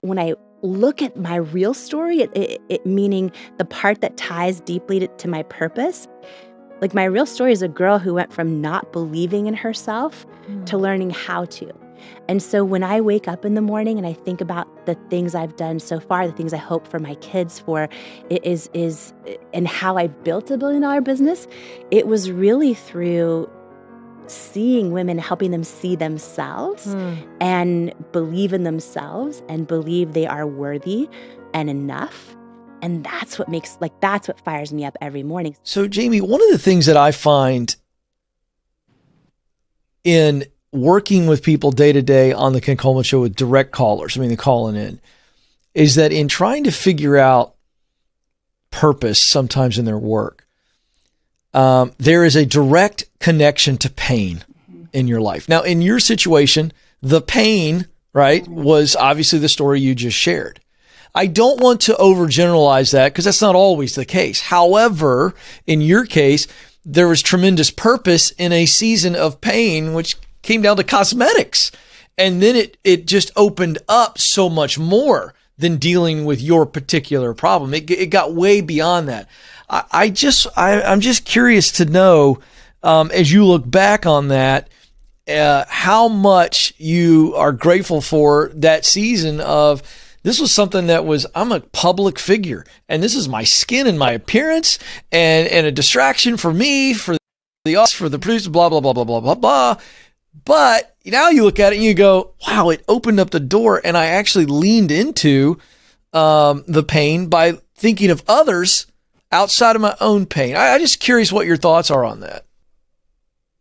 when I look at my real story, it meaning the part that ties deeply to my purpose, like my real story is a girl who went from not believing in herself to learning how to. And so when I wake up in the morning and I think about the things I've done so far, the things I hope for my kids for, and how I built a $1 billion business, it was really through seeing women, helping them see themselves and believe in themselves and believe they are worthy and enough. And that's what fires me up every morning. So Jamie, one of the things that I find in working with people day to day on the Ken Coleman Show with direct callers, the calling in, is that in trying to figure out purpose sometimes in their work, there is a direct connection to pain in your life. Now, in your situation, the pain, right, was obviously the story you just shared. I don't want to overgeneralize that because that's not always the case. However, in your case, there was tremendous purpose in a season of pain, which came down to cosmetics. And then it just opened up so much more than dealing with your particular problem. It got way beyond that. I'm just curious to know, as you look back on that, how much you are grateful for that season of, this was something that was, I'm a public figure and this is my skin and my appearance and a distraction for me, for the producer, blah, blah, blah, blah, blah, blah, blah. But now you look at it and you go, wow, it opened up the door and I actually leaned into the pain by thinking of others outside of my own pain. I'm just curious what your thoughts are on that.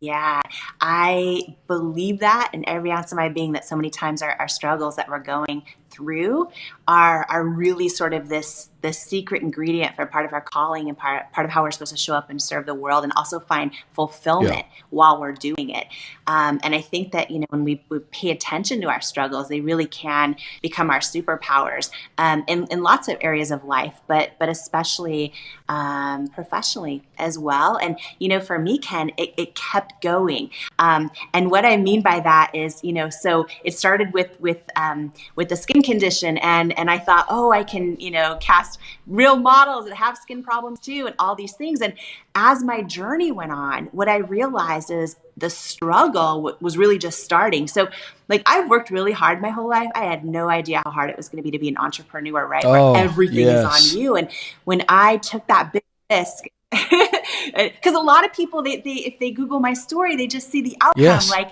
Yeah, I believe that in every ounce of my being, that so many times our struggles that we're going through are really sort of this secret ingredient for part of our calling and part of how we're supposed to show up and serve the world and also find fulfillment while we're doing it. And I think that, when we pay attention to our struggles, they really can become our superpowers in lots of areas of life, but especially professionally as well. And, for me, Ken, it kept going. And what I mean by that is, so it started with the skin condition and I thought, oh, I can, cast real models that have skin problems too and all these things. And as my journey went on, what I realized is the struggle was really just starting. So I've worked really hard my whole life. I had no idea how hard it was going to be an entrepreneur, right? Where everything is on you. And when I took that big risk, because a lot of people, they if they Google my story, they just see the outcome,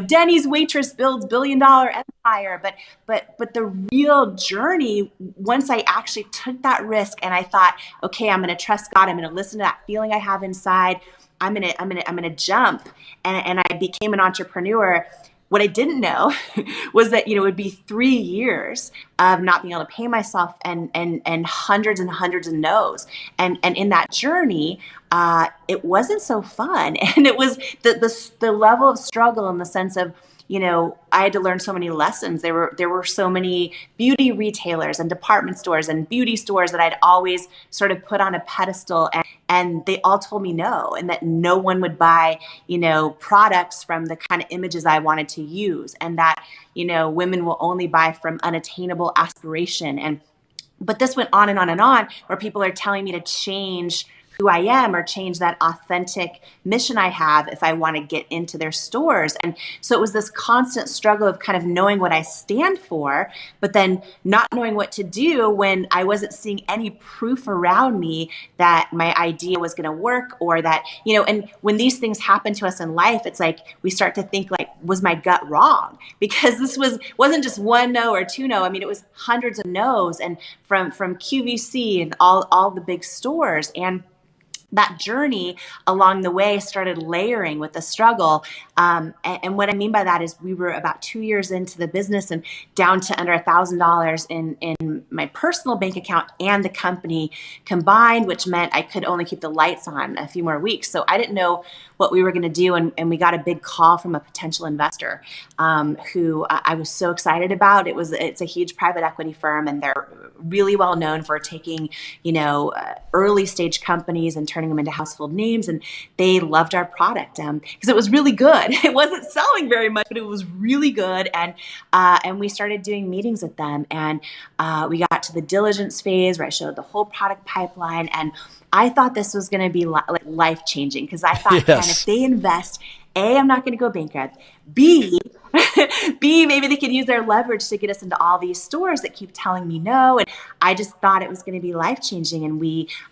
Denny's waitress builds $1 billion empire. But the real journey, once I actually took that risk and I thought, okay, I'm going to trust God. I'm going to listen to that feeling I have inside. I'm going to jump. And I became an entrepreneur. What I didn't know was that, it would be 3 years of not being able to pay myself and hundreds and hundreds of no's. And in that journey, it wasn't so fun. And it was the level of struggle in the sense of, I had to learn so many lessons. There were so many beauty retailers and department stores and beauty stores that I'd always sort of put on a pedestal, and they all told me no, and that no one would buy, products from the kind of images I wanted to use, and that, women will only buy from unattainable aspiration. But this went on and on and on, where people are telling me to change who I am or change that authentic mission I have if I want to get into their stores. And so it was this constant struggle of kind of knowing what I stand for, but then not knowing what to do when I wasn't seeing any proof around me that my idea was going to work, or that, and when these things happen to us in life, it's like we start to think was my gut wrong? Because this wasn't just one no or two no. I mean, it was hundreds of no's, and from QVC and all the big stores. And that journey along the way started layering with the struggle. And what I mean by that is we were about 2 years into the business and down to under $1,000 in my personal bank account and the company combined, which meant I could only keep the lights on a few more weeks. So I didn't know what we were going to do. And we got a big call from a potential investor who I was so excited about. It's a huge private equity firm, and they're really well known for taking, early stage companies and turning turning them into household names, and they loved our product because it was really good. It wasn't selling very much, but it was really good. And we started doing meetings with them, and we got to the diligence phase where I showed the whole product pipeline, and I thought this was going to be like life changing, because I thought, man, if they invest, A, I'm not going to go bankrupt. B, maybe they could use their leverage to get us into all these stores that keep telling me no. And I just thought it was going to be life changing. And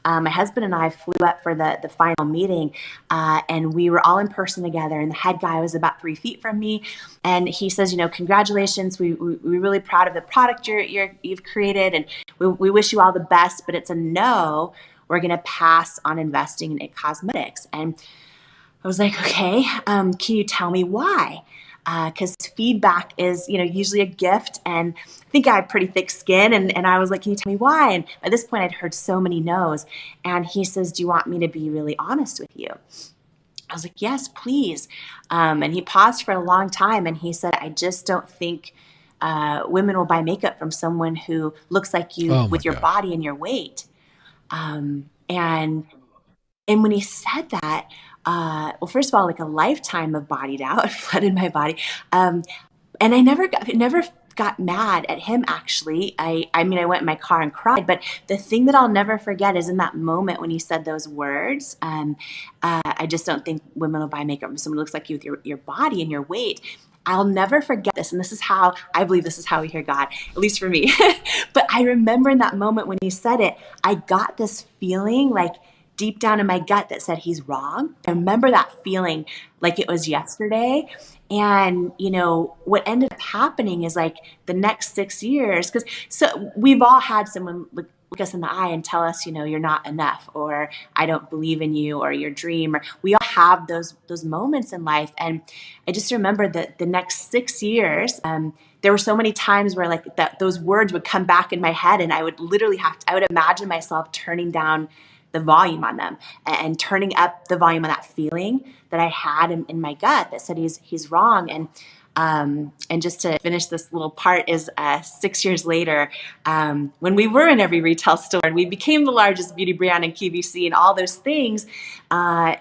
my husband and I flew up for the final meeting, and we were all in person together. And the head guy was about 3 feet from me, and he says, congratulations, we're really proud of the product you've created, and we wish you all the best, but it's a no. We're going to pass on investing in It Cosmetics. And I was like, okay, can you tell me why? Because feedback is, usually a gift, and I think I have pretty thick skin. And I was like, can you tell me why? And at this point, I'd heard so many no's. And he says, do you want me to be really honest with you? I was like, yes, please. And he paused for a long time, and he said, I just don't think women will buy makeup from someone who looks like you with your body and your weight. And when he said that, well, first of all, like a lifetime of body doubt flooded my body. And I never got mad at him, actually. I went in my car and cried, but the thing that I'll never forget is in that moment when he said those words, I just don't think women will buy makeup from someone who looks like you with your body and your weight. I'll never forget this. And I believe this is how we hear God, at least for me. But I remember in that moment when he said it, I got this feeling like deep down in my gut that said he's wrong. I remember that feeling like it was yesterday. And, what ended up happening is like the next 6 years, so we've all had someone look us in the eye and tell us, you're not enough, or I don't believe in you, or your dream, or we all have those moments in life. And I just remember that the next 6 years, there were so many times where like those words would come back in my head, and I would literally I would imagine myself turning down the volume on them and turning up the volume on that feeling that I had in my gut that said he's wrong. And just to finish this little part is 6 years later, when we were in every retail store and we became the largest beauty brand in QVC and all those things, when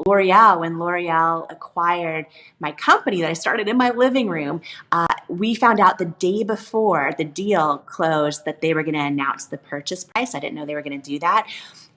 L'Oreal acquired my company that I started in my living room, we found out the day before the deal closed that they were going to announce the purchase price. I didn't know they were going to do that.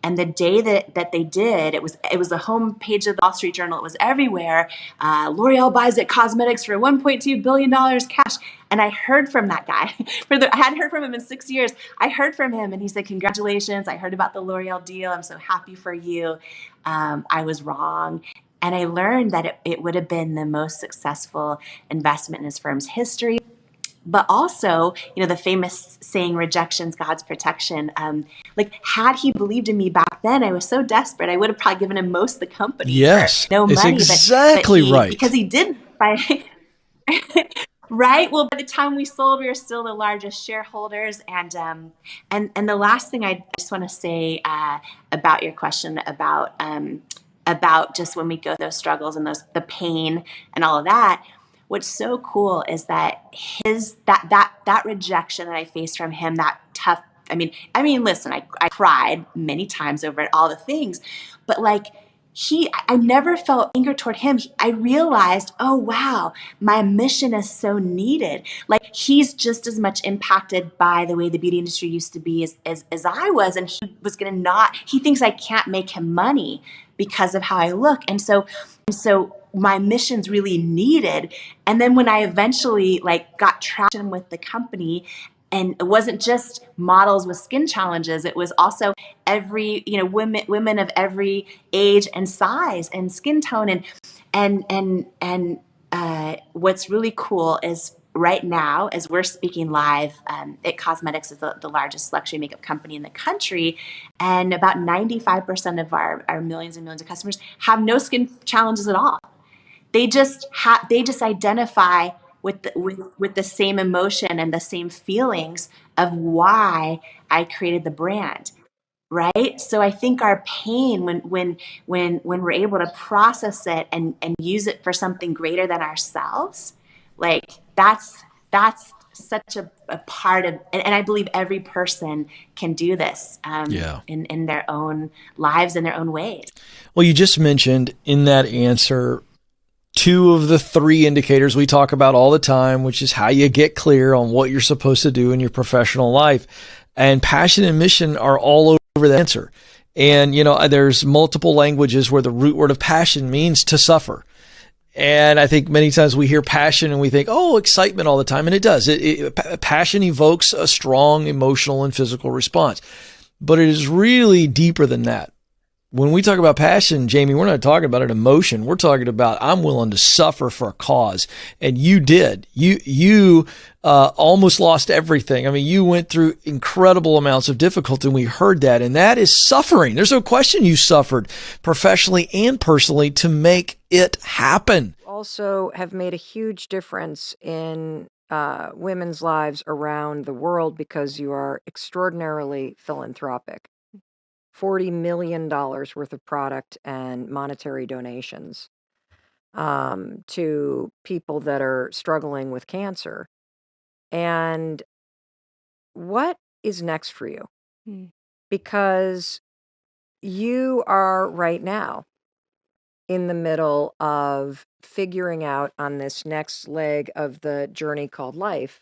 And the day that they did, it was the homepage of the Wall Street Journal. It was everywhere. L'Oreal buys It Cosmetics for $1.2 billion cash. And I heard from that guy. I hadn't heard from him in 6 years. I heard from him, and he said, congratulations. I heard about the L'Oreal deal. I'm so happy for you. I was wrong. And I learned that it would have been the most successful investment in his firm's history. But also, the famous saying, rejection's God's protection. Had he believed in me back then, I was so desperate, I would have probably given him most of the company for no money. Exactly right. Because he didn't. Right? Well, by the time we sold, we were still the largest shareholders. And the last thing I just want to say about your question about just when we go through those struggles and the pain and all of that. What's so cool is that that rejection that I faced from him, that tough. Listen, I cried many times over it, all the things, but I never felt anger toward him. I realized, oh wow, my mission is so needed. He's just as much impacted by the way the beauty industry used to be as I was, and he thinks I can't make him money because of how I look, and so my mission's really needed. And then when I eventually got traction with the company, and it wasn't just models with skin challenges, it was also every women of every age and size and skin tone, and what's really cool is right now, as we're speaking live, It Cosmetics is the largest luxury makeup company in the country, and about 95% of our millions and millions of customers have no skin challenges at all. They just identify with the same emotion and the same feelings of why I created the brand, right? So I think our pain, when we're able to process it and use it for something greater than ourselves, that's such a part of, and I believe every person can do this Yeah. in their own lives, in their own ways. Well, you just mentioned in that answer two of the three indicators we talk about all the time, which is how you get clear on what you're supposed to do in your professional life. And passion and mission are all over the answer. And, there's multiple languages where the root word of passion means to suffer. And I think many times we hear passion and we think, oh, excitement all the time. And it does. Passion evokes a strong emotional and physical response. But it is really deeper than that. When we talk about passion, Jamie, we're not talking about an emotion. We're talking about I'm willing to suffer for a cause. And you did. You almost lost everything. I mean, you went through incredible amounts of difficulty, and we heard that. And that is suffering. There's no question you suffered professionally and personally to make it happen. Also have made a huge difference in women's lives around the world because you are extraordinarily philanthropic. $40 million worth of product and monetary donations to people that are struggling with cancer. And what is next for you? Because you are right now in the middle of figuring out on this next leg of the journey called life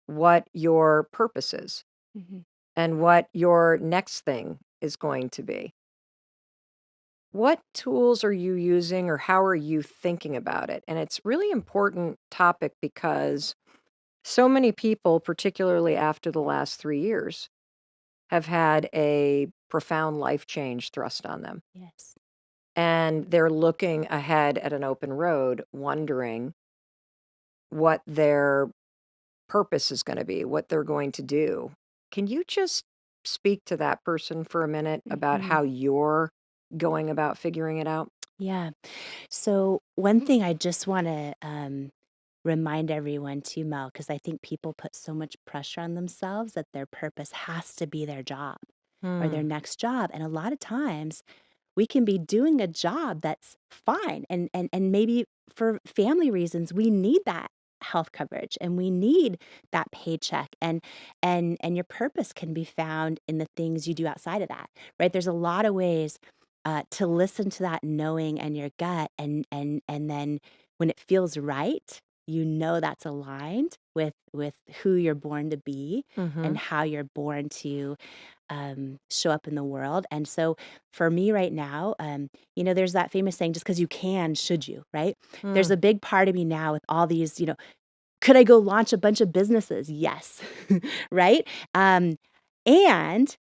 what your purpose is and what your next thing is going to be. What tools are you using or how are you thinking about it? And it's really important topic because so many people, particularly after the last 3 years, have had a profound life change thrust on them. Yes. And they're looking ahead at an open road, wondering what their purpose is going to be, what they're going to do. Can you just speak to that person for a minute about how you're going about figuring it out? Yeah. So one thing I just want to remind everyone too, Mel, because I think people put so much pressure on themselves that their purpose has to be their job or their next job. And a lot of times we can be doing a job that's fine. And maybe for family reasons, we need that health coverage and we need that paycheck and your purpose can be found in the things you do outside of that, right? There's a lot of ways to listen to that knowing and your gut and then when it feels right, that's aligned with who you're born to be and how you're born to show up in the world. And so for me right now, there's that famous saying, just because you can, should you, right? There's a big part of me now with all these, could I go launch a bunch of businesses? Yes. Right. And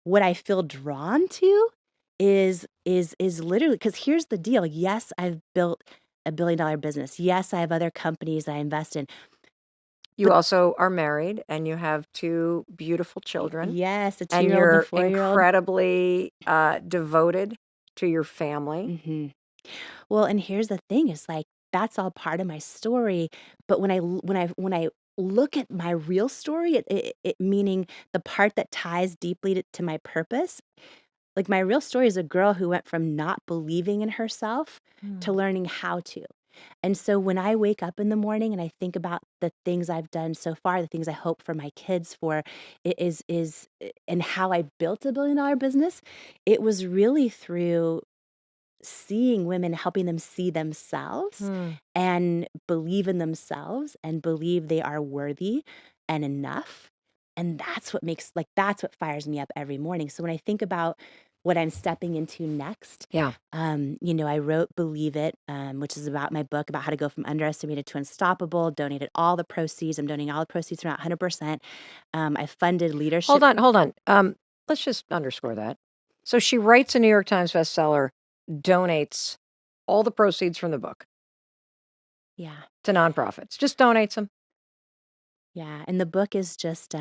what I feel drawn to is literally, because here's the deal. Yes, I've built a $1 billion business. Yes, I have other companies that I invest in. You also are married and you have 2 beautiful children. Yes, a And 2-year-old and a you're 4-year-old. incredibly devoted to your family. Well, and here's the thing: is like that's all part of my story. But when I look at my real story, it meaning the part that ties deeply to my purpose. Like my real story is a girl who went from not believing in herself to learning how to. And so when I wake up in the morning and I think about the things I've done so far, the things I hope for my kids for, and how I built a $1 billion business, it was really through seeing women, helping them see themselves and believe in themselves and believe they are worthy and enough. And that's what fires me up every morning. So when I think about what I'm stepping into next, Yeah. I wrote Believe It, which is about my book about how to go from underestimated to unstoppable, donated all the proceeds. I'm donating all the proceeds from that 100%. I funded leadership. Hold on. Let's just underscore that. So she writes a New York Times bestseller, donates all the proceeds from the book Yeah. to nonprofits. Just donates them. Yeah. And the book is just,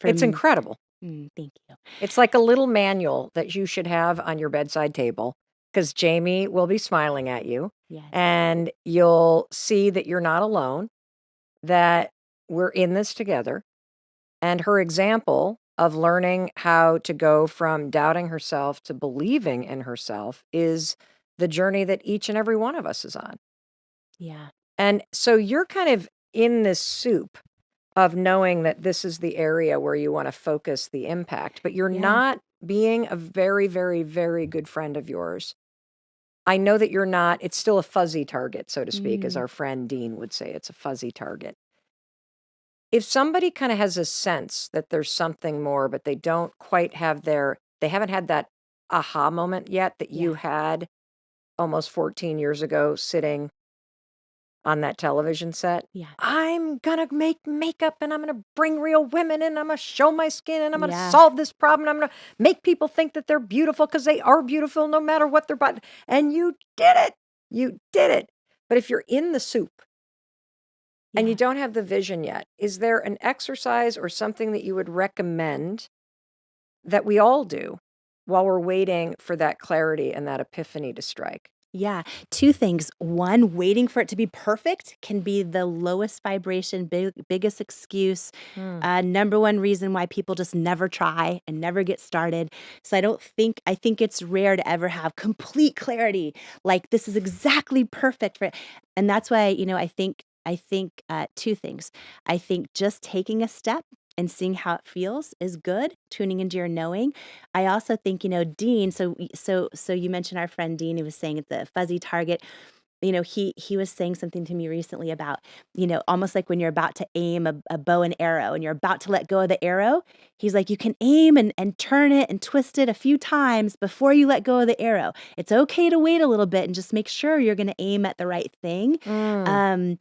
It's incredible. Thank you. It's like a little manual that you should have on your bedside table because Jamie will be smiling at you. Yes. And you'll see that you're not alone, that we're in this together. And her example of learning how to go from doubting herself to believing in herself is the journey that each and every one of us is on. Yeah. And so you're kind of in this soup of knowing that this is the area where you want to focus the impact, but you're Yeah. not being a very, very, very good friend of yours. I know that you're not, it's still a fuzzy target, so to speak, as our friend Dean would say, it's a fuzzy target. If somebody kind of has a sense that there's something more, but they don't quite have they haven't had that aha moment yet that you Yeah. had almost 14 years ago sitting on that television set. Yeah. I'm gonna make makeup and I'm gonna bring real women in. I'm gonna show my skin and I'm gonna Yeah. solve this problem. I'm gonna make people think that they're beautiful because they are beautiful no matter what their body. And you did it. You did it. But if you're in the soup and you Yeah. don't have the vision yet, is there an exercise or something that you would recommend that we all do while we're waiting for that clarity and that epiphany to strike? Yeah, two things. One, waiting for it to be perfect can be the lowest vibration, biggest excuse, number one reason why people just never try and never get started. So I think it's rare to ever have complete clarity, like this is exactly perfect for it. And that's why, I think two things. I think just taking a step and seeing how it feels is good, tuning into your knowing. I also think, Dean, so you mentioned our friend Dean who was saying it's a fuzzy target. He was saying something to me recently about, almost like when you're about to aim a bow and arrow and you're about to let go of the arrow. He's like, you can aim and turn it and twist it a few times before you let go of the arrow. It's okay to wait a little bit and just make sure you're going to aim at the right thing. And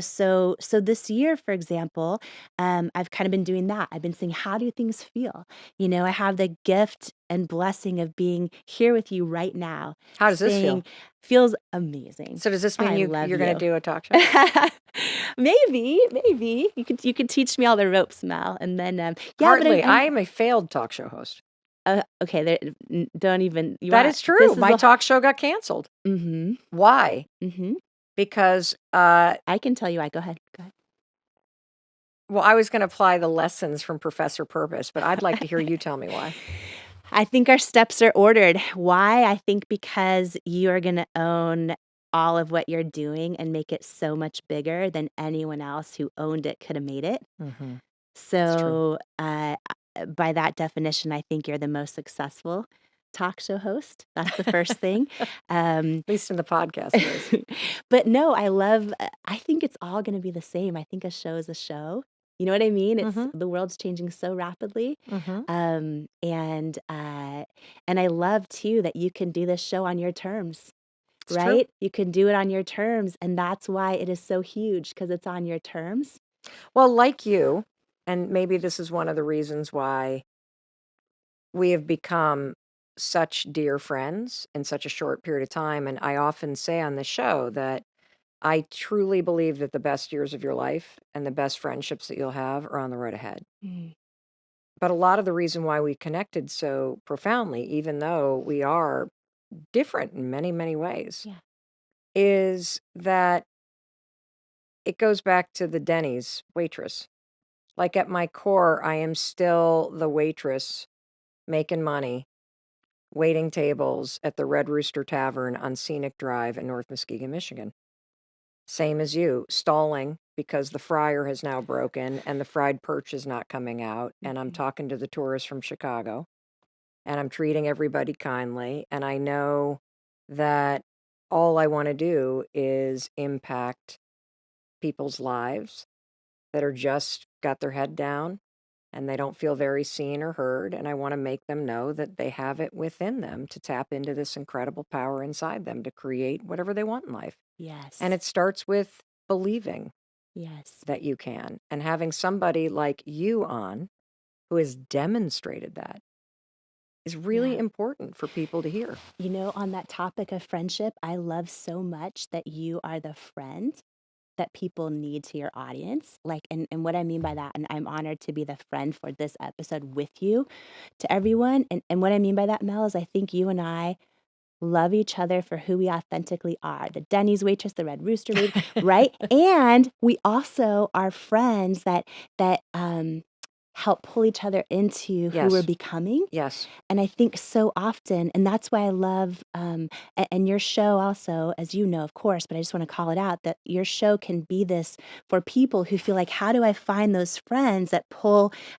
so this year, for example, I've kind of been doing that. I've been saying, how do things feel? I have the gift and blessing of being here with you right now. How does this feel? Feels amazing. So does this mean I you're love going to you. do a talk show? Maybe you could teach me all the ropes, Mel, and then Hardly. But I am a failed talk show host. okay. Don't even. That is true. My talk show got canceled. Mm-hmm. Why? Mm-hmm. Because I can tell you why. Go ahead. well, I was going to apply the lessons from Professor Purpose, but I'd like to hear you tell me why. I think our steps are ordered. Why? I think because you are going to own all of what you're doing and make it so much bigger than anyone else who owned it could have made it. Mm-hmm. So, by that definition, I think you're the most successful talk show host. That's the first thing. At least in the podcast. It is. But no, I think it's all going to be the same. I think a show is a show. You know what I mean? The world's changing so rapidly. And I love too that you can do this show on your terms, It's right? true. You can do it on your terms. And that's why it is so huge, because it's on your terms. Well, like you, and maybe this is one of the reasons why we have become such dear friends in such a short period of time. And I often say on the show that I truly believe that the best years of your life and the best friendships that you'll have are on the road ahead. But a lot of the reason why we connected so profoundly, even though we are different in many, many ways, Yeah. is that it goes back to the Denny's waitress. Like at my core, I am still the waitress making money, waiting tables at the Red Rooster Tavern on Scenic Drive in North Muskegon, Michigan. Same as you, stalling because the fryer has now broken and the fried perch is not coming out. And I'm talking to the tourists from Chicago and I'm treating everybody kindly. And I know that all I want to do is impact people's lives that are just got their head down and they don't feel very seen or heard. And I want to make them know that they have it within them to tap into this incredible power inside them to create whatever they want in life. Yes. And it starts with believing yes. that you can and having somebody like you on who has demonstrated that is really important for people to hear. On that topic of friendship, I love so much that you are the friend that people need to your audience. And what I mean by that, and I'm honored to be the friend for this episode with you to everyone. And what I mean by that, Mel, is I think you and I love each other for who we authentically are. The Denny's waitress, the Red Rooster waitress, right? And we also are friends that help pull each other into who we're Yes. becoming. Yes. And I think so often, and that's why I love, and your show also, as you know, of course, but I just want to call it out that your show can be this for people who feel like, how do I find those friends that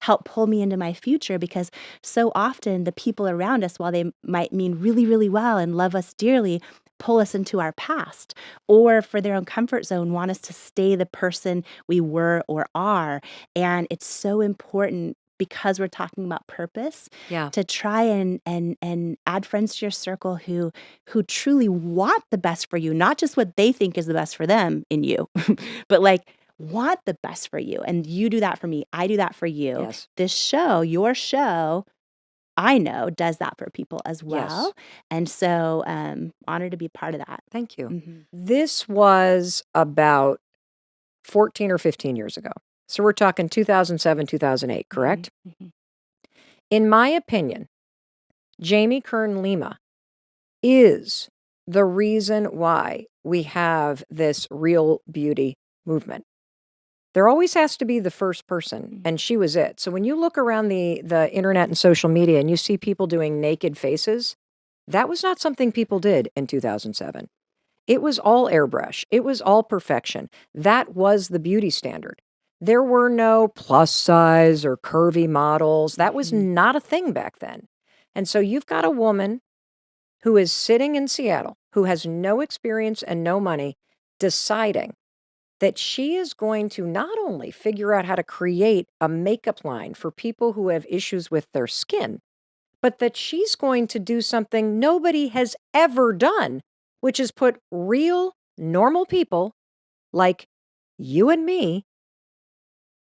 help pull me into my future? Because so often the people around us, while they might mean really, really well and love us dearly, pull us into our past, or for their own comfort zone, want us to stay the person we were or are. And it's so important, because we're talking about purpose, Yeah. to try and add friends to your circle who truly want the best for you, not just what they think is the best for them in you, but like want the best for you. And you do that for me. I do that for you. Yes. This show, your show, I know does that for people as well. Yes. And so honored to be part of that. Thank you. Mm-hmm. This was about 14 or 15 years ago. So we're talking 2007, 2008, correct? Mm-hmm. In my opinion, Jamie Kern Lima is the reason why we have this real beauty movement. There always has to be the first person, and she was it. So when you look around the internet and social media and you see people doing naked faces, that was not something people did in 2007. It was all airbrush. It was all perfection. That was the beauty standard. There were no plus size or curvy models. That was not a thing back then. And so you've got a woman who is sitting in Seattle, who has no experience and no money, deciding that she is going to not only figure out how to create a makeup line for people who have issues with their skin, but that she's going to do something nobody has ever done, which is put real, normal people like you and me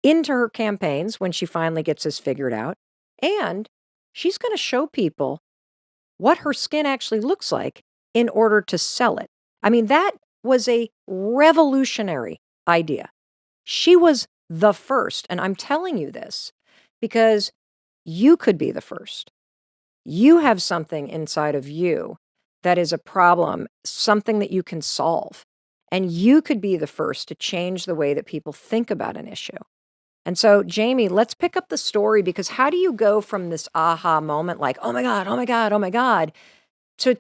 into her campaigns when she finally gets this figured out. And she's going to show people what her skin actually looks like in order to sell it. I mean, that was a revolutionary idea. She was the first. And I'm telling you this because you could be the first. You have something inside of you that is a problem, something that you can solve. And you could be the first to change the way that people think about an issue. And so, Jamie, let's pick up the story, because how do you go from this aha moment, like, oh my God, oh my God, oh my God, to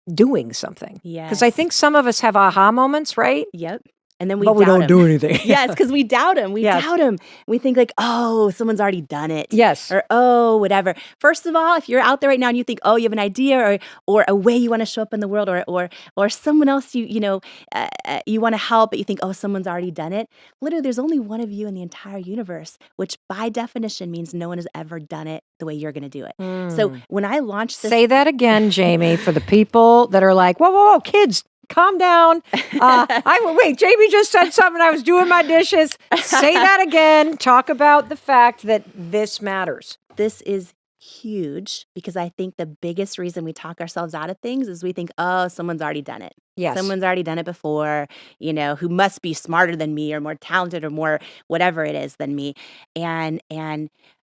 doing something? Because I Yes. think some of us have aha moments, right? Yep. And then we But we doubt don't him. do anything. Yes, because we doubt him. We Yes. doubt him. We think like, oh, someone's already done it. Yes. Or, oh, whatever. First of all, if you're out there right now and you think, oh, you have an idea or a way you want to show up in the world, or someone else you want to help, but you think, oh, someone's already done it. Literally, there's only one of you in the entire universe, which by definition means no one has ever done it the way you're going to do it. So when I launched this, Say that again, Jamie, for the people that are like, whoa, whoa, whoa, kids, calm down. Wait, Jamie just said something. I was doing my dishes. Say that again. Talk about the fact that this matters. This is huge, because I think the biggest reason we talk ourselves out of things is we think, oh, someone's already done it. Yes. Someone's already done it before, who must be smarter than me or more talented or more whatever it is than me. And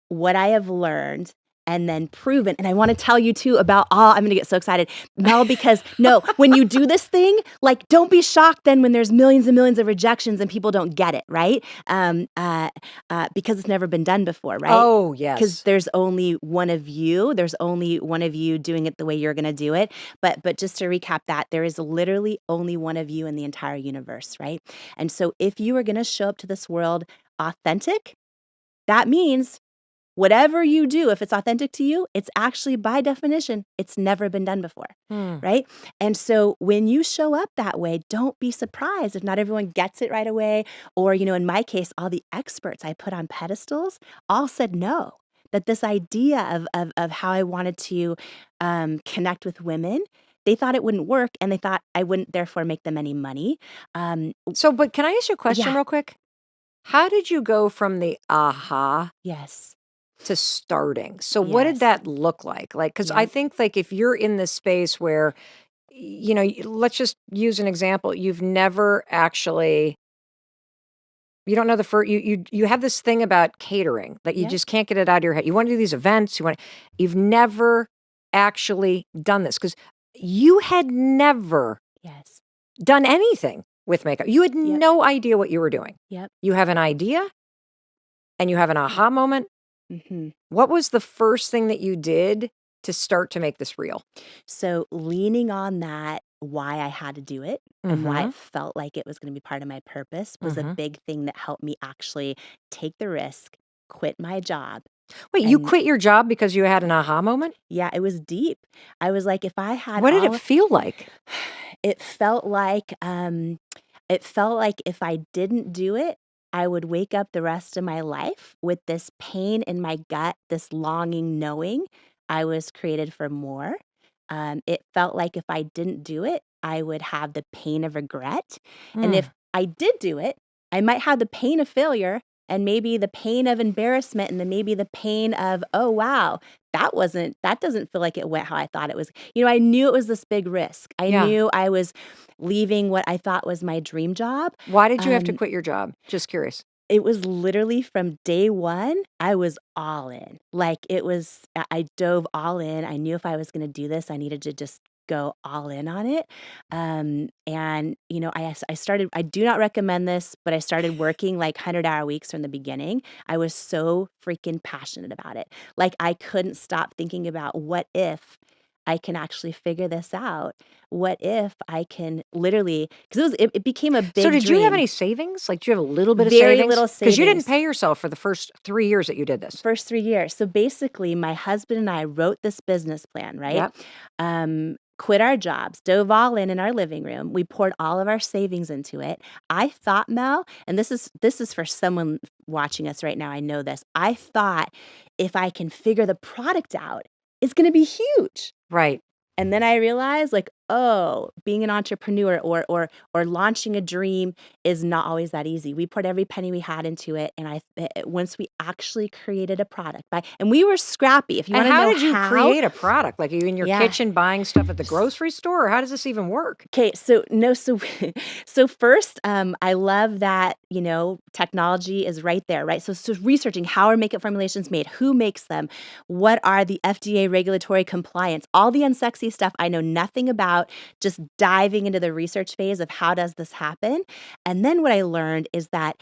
what I have learned and then proven, and I want to tell you too about I'm going to get so excited, Mel, because when you do this thing, like, don't be shocked then when there's millions and millions of rejections and people don't get it, right? Because it's never been done before, right? Oh, yes. Because there's only one of you. There's only one of you doing it the way you're going to do it. But just to recap that, there is literally only one of you in the entire universe, right? And so if you are going to show up to this world authentic, that means whatever you do, if it's authentic to you, it's actually, by definition, it's never been done before, right? And so when you show up that way, don't be surprised if not everyone gets it right away. Or, in my case, all the experts I put on pedestals all said no. That this idea of how I wanted to connect with women, they thought it wouldn't work, and they thought I wouldn't therefore make them any money. But can I ask you a question real quick? How did you go from the aha Yes. to starting? So what did that look like? Like, because I think, like, if you're in this space where, let's just use an example. You've never actually, you don't know the first, you have this thing about catering that you just can't get it out of your head. You want to do these events. You've never actually done this because you had never done anything with makeup. You had no idea what you were doing. Yep. You have an idea. and you have an aha moment, what was the first thing that you did to start to make this real? So leaning on that, why I had to do it and why it felt like it was going to be part of my purpose was a big thing that helped me actually take the risk, quit my job. Wait, you And quit your job because you had an aha moment? yeah, it was deep. I was like, if I had What did it all, feel like? it felt like, if I didn't do it, I would wake up the rest of my life with this pain in my gut, this longing, knowing I was created for more. It felt like if I didn't do it, I would have the pain of regret. And if I did do it, I might have the pain of failure and maybe the pain of embarrassment and then maybe the pain of, oh, wow, that doesn't feel like it went how I thought it was. I knew it was this big risk. I Yeah. knew I was leaving what I thought was my dream job. Why did you have to quit your job? Just curious. It was literally from day one, I was all in. Like I dove all in. I knew if I was going to do this, I needed to just go all in on it. I started, I do not recommend this, but I started working like 100-hour weeks from the beginning. I was so freaking passionate about it. Like I couldn't stop thinking about what if I can actually figure this out? What if I can literally, because it became a big So did you have dream. any savings? Like, do you have a little bit of Very savings? little Because you didn't savings. pay yourself for the first 3 years that you did this. First 3 years. So basically, my husband and I wrote this business plan, right? Yep. Quit our jobs, dove all in our living room. We poured all of our savings into it. I thought, Mel, and this is for someone watching us right now. I know this. I thought if I can figure the product out, it's going to be huge. Right. And then I realized, like, oh, being an entrepreneur or launching a dream is not always that easy. We put every penny we had into it, and once we actually created a product, and we were scrappy. If you want And to how know did you create a product? Like, are you in your Yeah. kitchen buying stuff at the grocery store, or how does this even work? Okay, so no, so first, I love that technology is right there, right? So researching how are makeup formulations made, who makes them, what are the FDA regulatory compliance, all the unsexy stuff I know nothing about. Just diving into the research phase of how does this happen, and then what I learned is that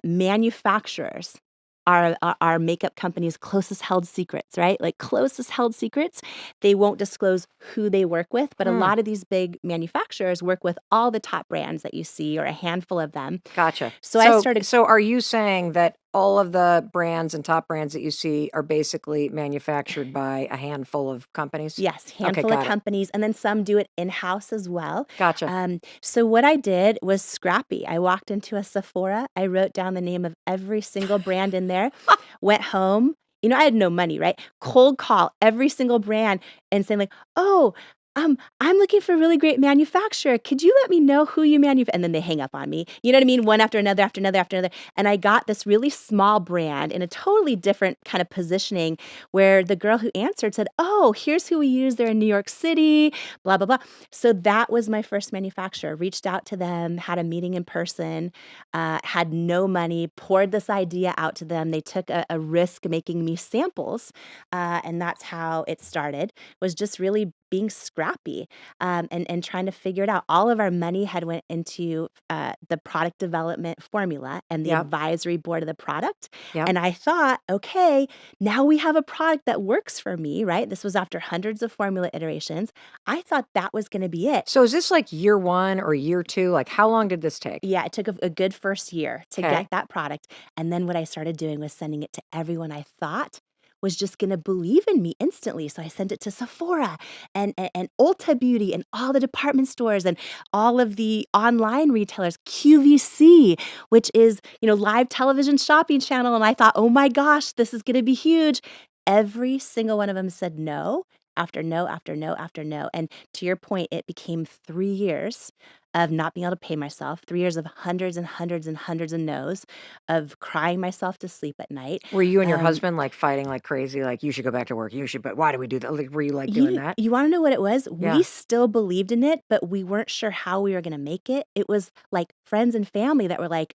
manufacturers are makeup companies' closest held secrets, right? Like closest held secrets. They won't disclose who they work with, but a lot of these big manufacturers work with all the top brands that you see or a handful of them. Gotcha. So I started. So are you saying that all of the brands and top brands that you see are basically manufactured by a handful of companies? Yes, Okay, handful of got it. companies, and then some do it in-house as well. Gotcha. So what I did was scrappy. I walked into a Sephora. I wrote down the name of every single brand in there, went home. I had no money, right? Cold call every single brand and saying like, "Oh, I'm looking for a really great manufacturer. Could you let me know who you manufacture?" And then they hang up on me. You know what I mean? One after another, after another, after another. And I got this really small brand in a totally different kind of positioning where the girl who answered said, "Oh, here's who we use. They're in New York City, blah, blah, blah." So that was my first manufacturer. Reached out to them, had a meeting in person, had no money, poured this idea out to them. They took a risk making me samples. And that's how it started, was just really being scrappy and trying to figure it out. All of our money had went into the product development formula and the Yep. advisory board of the product. Yep. And I thought, okay, now we have a product that works for me, right? This was after hundreds of formula iterations. I thought that was going to be it. So is this like year 1 or year 2? Like, how long did this take? Yeah, it took a good first year to Okay. get that product. And then what I started doing was sending it to everyone I thought was just going to believe in me instantly. So I sent it to Sephora and Ulta Beauty and all the department stores and all of the online retailers, QVC, which is, live television shopping channel. And I thought, oh my gosh, this is going to be huge. Every single one of them said no after no after no after no. And to your point, it became 3 years of not being able to pay myself, 3 years of hundreds and hundreds and hundreds of no's, of crying myself to sleep at night. Were you and your husband like fighting like crazy? Like, you should go back to work. You should, but why do we do that? Like, were you like doing that? You want to know what it was? Yeah. We still believed in it, but we weren't sure how we were going to make it. It was like friends and family that were like,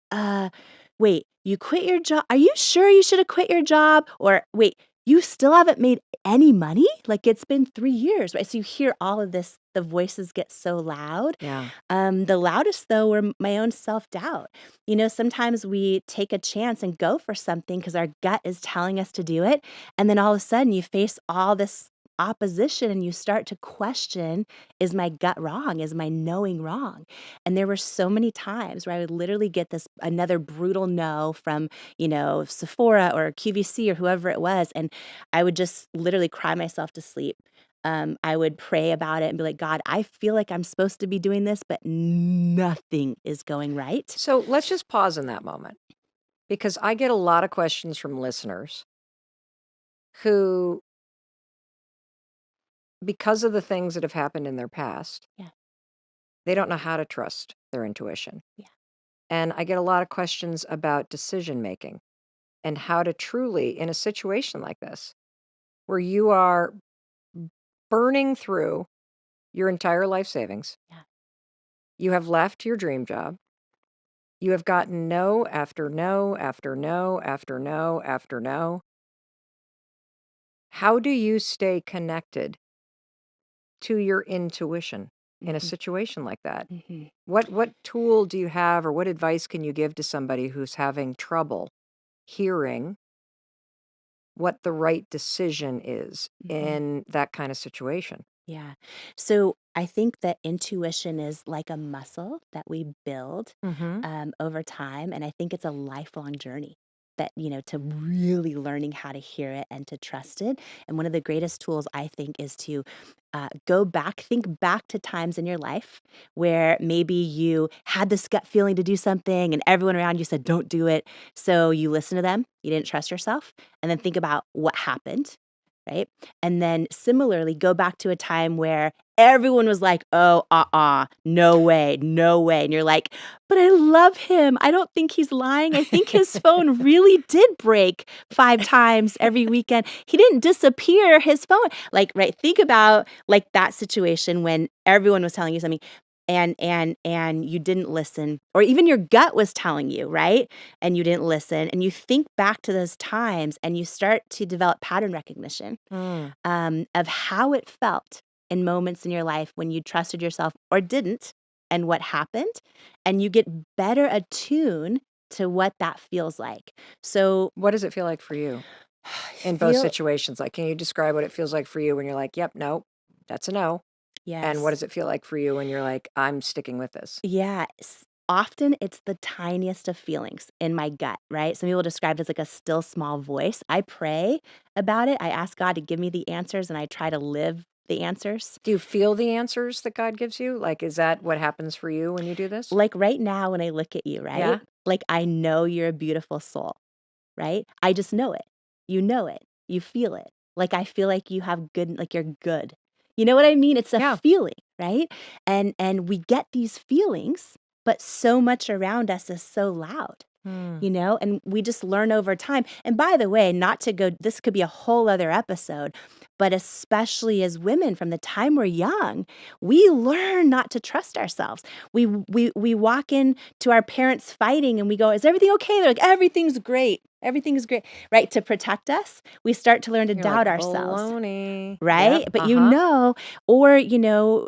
wait, you quit your job? Are you sure you should have quit your job? Or wait, you still haven't made any money? Like, it's been 3 years, right? So you hear all of this, the voices get so loud. Yeah. The loudest, though, were my own self-doubt. Sometimes we take a chance and go for something because our gut is telling us to do it, and then all of a sudden you face all this opposition and you start to question, is my gut wrong? Is my knowing wrong? And there were so many times where I would literally get this another brutal no from, Sephora or QVC or whoever it was, and I would just literally cry myself to sleep. I would pray about it and be like, God, I feel like I'm supposed to be doing this, but nothing is going right. So let's just pause in that moment, because I get a lot of questions from listeners who, because of the things that have happened in their past, Yeah. they don't know how to trust their intuition. Yeah. And I get a lot of questions about decision making and how to truly, in a situation like this, where you are burning through your entire life savings, Yeah. you have left your dream job, you have gotten no after no after no after no after no. How do you stay connected to your intuition in a Mhm. situation like that? Mhm. What tool do you have, or what advice can you give to somebody who's having trouble hearing what the right decision is Mhm. in that kind of situation? Yeah. So I think that intuition is like a muscle that we build over time. And I think it's a lifelong journey that, to really learning how to hear it and to trust it. And one of the greatest tools, I think, is to think back to times in your life where maybe you had this gut feeling to do something and everyone around you said, don't do it. So you listen to them, you didn't trust yourself, and then think about what happened. Right. And then similarly, go back to a time where everyone was like, oh, no way, no way. And you're like, but I love him. I don't think he's lying. I think his phone really did break 5 times every weekend. He didn't disappear his phone. Like, right. Think about like that situation when everyone was telling you something and you didn't listen, or even your gut was telling you, right? And you didn't listen, and you think back to those times and you start to develop pattern recognition of how it felt in moments in your life when you trusted yourself or didn't, and what happened, and you get better attuned to what that feels like. So What does it feel like for you in both feel situations? Like, can you describe what it feels like for you when you're like, yep, no, that's a no? And what yes. does it feel like for you when you're like, I'm sticking with this? Yeah. Often it's the tiniest of feelings in my gut, right? Some people describe it as like a still small voice. I pray about it. I ask God to give me the answers and I try to live the answers. Do you feel the answers that God gives you? Like, is that what happens for you when you do this? Like right now, when I look at you, right? Yeah. Like I know you're a beautiful soul, right? I just know it. You know it. You feel it. Like I feel like you have good, like you're good. You know what I mean? It's a Yeah. feeling, right? And we get these feelings, but so much around us is so loud. And we just learn over time. And by the way, not to go, this could be a whole other episode, but especially as women, from the time we're young, we learn not to trust ourselves. We walk in to our parents fighting and we go, is everything okay? They're like, everything's great. Everything is great, right? To protect us, we start to learn to You're like, doubt ourselves. baloney. Right? Yep. But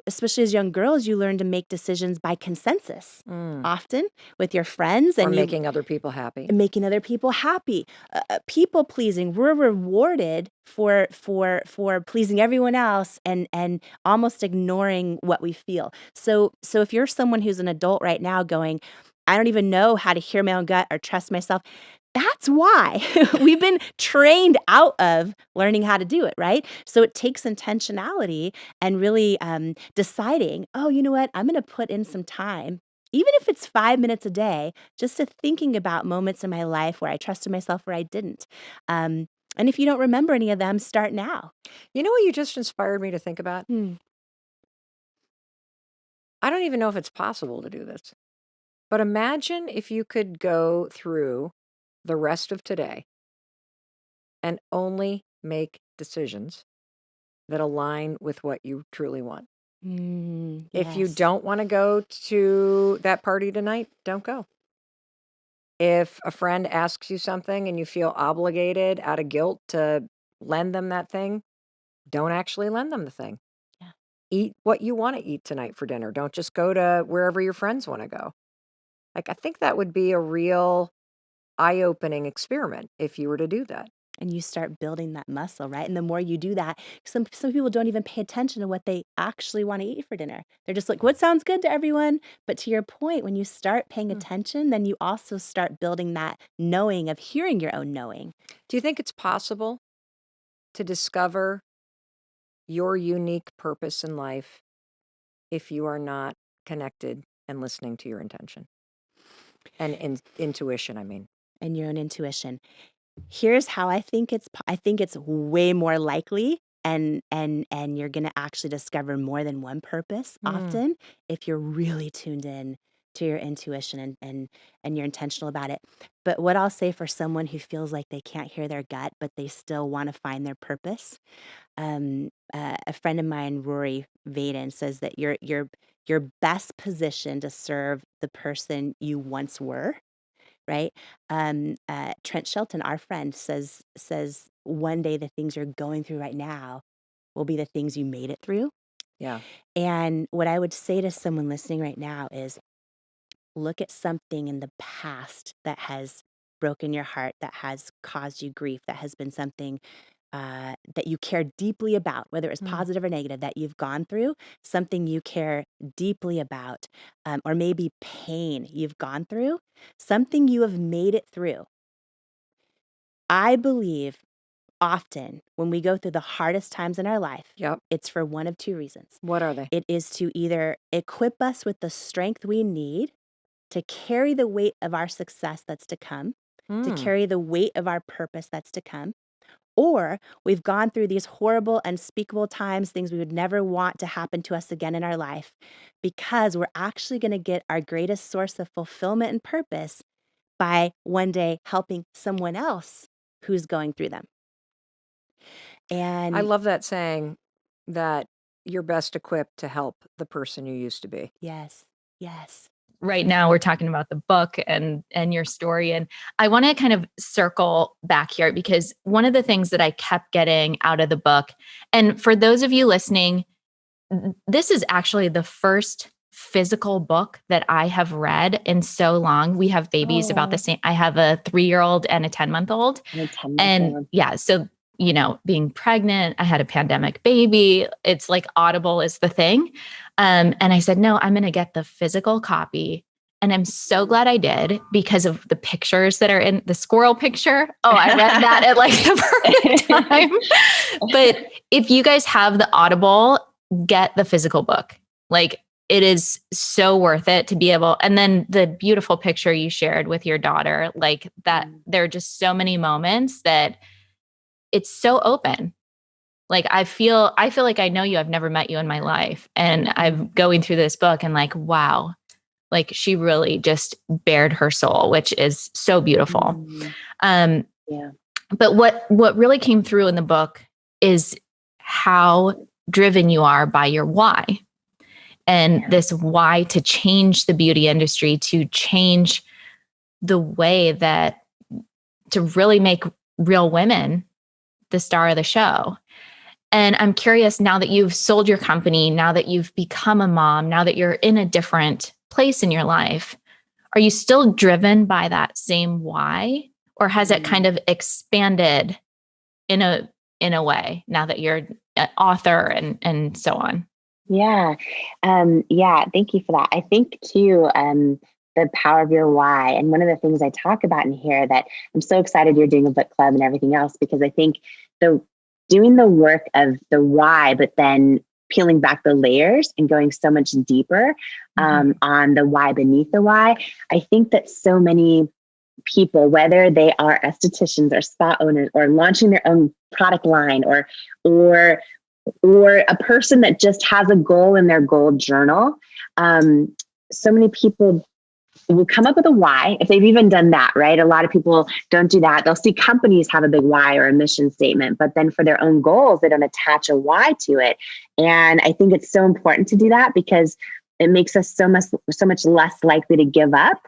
especially as young girls, you learn to make decisions by consensus, often with your friends, Or and making other people happy. making other people happy. People pleasing. We're rewarded for pleasing everyone else and almost ignoring what we feel. So if you're someone who's an adult right now going, I don't even know how to hear my own gut or trust myself, that's why we've been trained out of learning how to do it, right? So it takes intentionality and really deciding, oh, you know what? I'm going to put in some time, even if it's 5 minutes a day, just to thinking about moments in my life where I trusted myself or I didn't. And if you don't remember any of them, start now. You know what you just inspired me to think about? I don't even know if it's possible to do this. But imagine if you could go through the rest of today and only make decisions that align with what you truly want. If you Yes. don't want to go to that party tonight, don't go. If a friend asks you something and you feel obligated out of guilt to lend them that thing, don't actually lend them the thing. Yeah. Eat what you want to eat tonight for dinner. Don't just go to wherever your friends want to go. Like, I think that would be a real eye-opening experiment if you were to do that. And you start building that muscle, right? And the more you do that, some people don't even pay attention to what they actually want to eat for dinner. They're just like, what sounds good to everyone? But to your point, when you start paying attention, then you also start building that knowing of hearing your own knowing. Do you think it's possible to discover your unique purpose in life if you are not connected and listening to your intention and intuition, I mean? And your own intuition. Here's how I think it's way more likely, and you're gonna actually discover more than one purpose often if you're really tuned in to your intuition and you're intentional about it. But what I'll say for someone who feels like they can't hear their gut, but they still want to find their purpose, a friend of mine, Rory Vaden, says that you're best positioned to serve the person you once were. Right? Trent Shelton, our friend, says one day the things you're going through right now will be the things you made it through. Yeah. And what I would say to someone listening right now is look at something in the past that has broken your heart, that has caused you grief, that has been something that you care deeply about, whether it's positive or negative, that you've gone through, something you care deeply about, or maybe pain you've gone through, something you have made it through. I believe often when we go through the hardest times in our life, Yep. it's for one of two reasons. What are they? It is to either equip us with the strength we need to carry the weight of our success that's to come, to carry the weight of our purpose that's to come, or we've gone through these horrible, unspeakable times, things we would never want to happen to us again in our life, because we're actually going to get our greatest source of fulfillment and purpose by one day helping someone else who's going through them. And I love that saying that you're best equipped to help the person you used to be. yes, yes. Right now we're talking about the book and your story, and I want to kind of circle back here because one of the things that I kept getting out of the book, and for those of you listening, this is actually the first physical book that I have read in so long. We have babies about the same. I have a 3-year-old and a 10-month-old. And yeah, so being pregnant, I had a pandemic baby. It's like Audible is the thing. And I said, no, I'm going to get the physical copy. And I'm so glad I did because of the pictures that are in the squirrel picture. Oh, I read that at like the perfect time. But if you guys have the Audible, get the physical book. Like it is so worth it to be able, and then the beautiful picture you shared with your daughter, like that, there are just so many moments that it's so open. Like I feel like I know you. I've never met you in my life. And I'm going through this book and like, wow, like she really just bared her soul, which is so beautiful. Yeah. But what really came through in the book is how driven you are by your why. And this why to change the beauty industry, to change the way that to really make real women the star of the show. And I'm curious, now that you've sold your company, now that you've become a mom, now that you're in a different place in your life, are you still driven by that same why? Or has it kind of expanded in a way now that you're an author and so on? Yeah. Thank you for that. I think too, the power of your why. And one of the things I talk about in here that I'm so excited you're doing a book club and everything else, because I think doing the work of the why, but then peeling back the layers and going so much deeper on the why beneath the why. I think that so many people, whether they are estheticians or spa owners or launching their own product line or a person that just has a goal in their goal journal, so many people will come up with a why, if they've even done that, right? A lot of people don't do that. They'll see companies have a big why or a mission statement, but then for their own goals, they don't attach a why to it. And I think it's so important to do that because it makes us so much less likely to give up.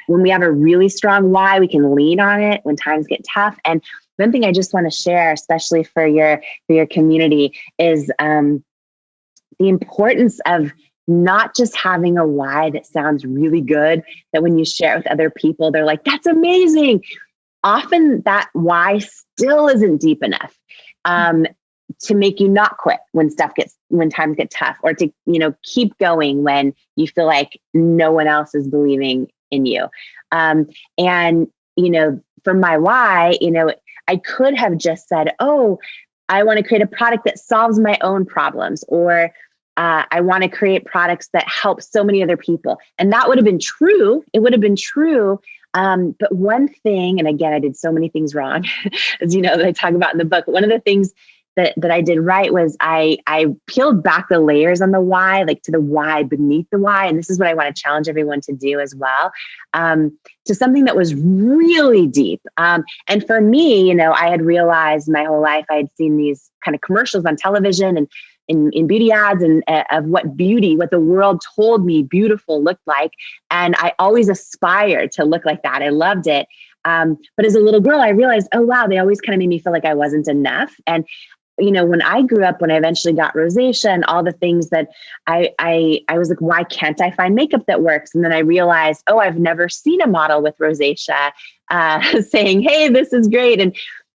When we have a really strong why, we can lean on it when times get tough. And one thing I just want to share, especially for your community, is the importance of not just having a why that sounds really good, that when you share it with other people, they're like, that's amazing. Often that why still isn't deep enough to make you not quit when times get tough, or to, keep going when you feel like no one else is believing in you. And, for my why, I could have just said, oh, I want to create a product that solves my own problems, or I want to create products that help so many other people. And that would have been true. It would have been true. But one thing, and again, I did so many things wrong, as that I talk about in the book. One of the things that I did right was I peeled back the layers on the why, like to the why beneath the why. And this is what I want to challenge everyone to do as well, to something that was really deep. And for me, I had realized my whole life, I had seen these kind of commercials on television and in beauty ads, and of what the world told me beautiful looked like. And I always aspired to look like that. I loved it. But as a little girl, I realized, oh, wow, they always kind of made me feel like I wasn't enough. And when I grew up, when I eventually got rosacea and all the things that I was like, why can't I find makeup that works? And then I realized, oh, I've never seen a model with rosacea saying, hey, this is great.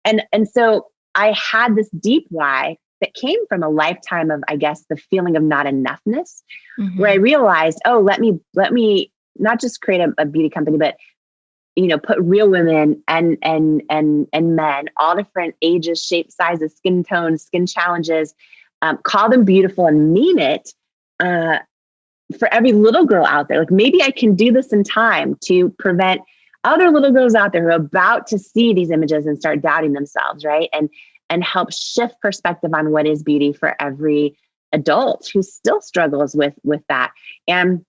And so I had this deep why that came from a lifetime of, I guess, the feeling of not enoughness, where I realized, oh, let me not just create a beauty company, but put real women and men, all different ages, shapes, sizes, skin tones, skin challenges, call them beautiful and mean it, for every little girl out there. Like, maybe I can do this in time to prevent other little girls out there who are about to see these images and start doubting themselves, right? And help shift perspective on what is beauty for every adult who still struggles with that. And